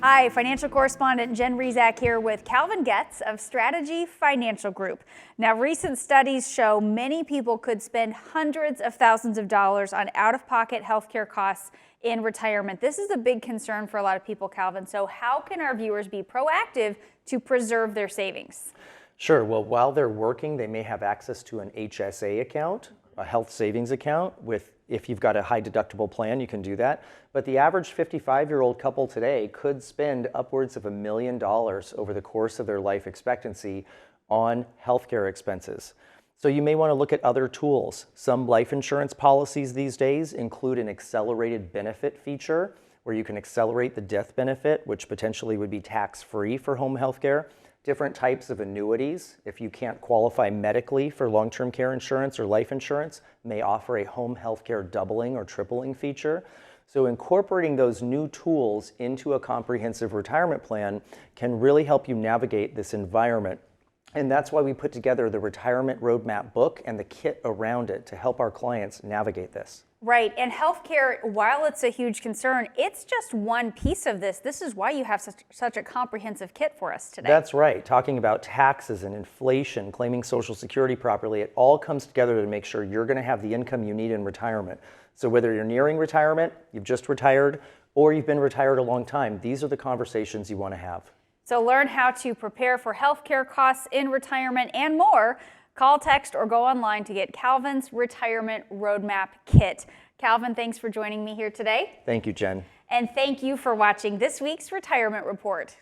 Hi, financial correspondent Jen Rezac here with Calvin Getz of Strategy Financial Group. Now, recent studies show many people could spend hundreds of thousands of dollars on out-of-pocket healthcare costs in retirement. This is a big concern for a lot of people, Calvin. So how can our viewers be proactive to preserve their savings? Sure. Well, while they're working, they may have access to an HSA account, a health savings account. If you've got a high deductible plan, you can do that. But the average 55-year-old couple today could spend upwards of $1 million over the course of their life expectancy on healthcare expenses. So you may want to look at other tools. Some life insurance policies these days include an accelerated benefit feature where you can accelerate the death benefit, which potentially would be tax-free for home healthcare. Different types of annuities, if you can't qualify medically for long-term care insurance or life insurance, may offer a home healthcare doubling or tripling feature. So incorporating those new tools into a comprehensive retirement plan can really help you navigate this environment. And that's why we put together the Retirement Roadmap book and the kit around it to help our clients navigate this. Right, and healthcare, while it's a huge concern, it's just one piece of this. This is why you have such a comprehensive kit for us today. That's right. Talking about taxes and inflation, claiming Social Security properly, it all comes together to make sure you're going to have the income you need in retirement. So whether you're nearing retirement, you've just retired, or you've been retired a long time, these are the conversations you want to have. So learn how to prepare for healthcare costs in retirement and more. Call, text, or go online to get Calvin's Retirement Roadmap Kit. Calvin, thanks for joining me here today. Thank you, Jen. And thank you for watching this week's Retirement Report.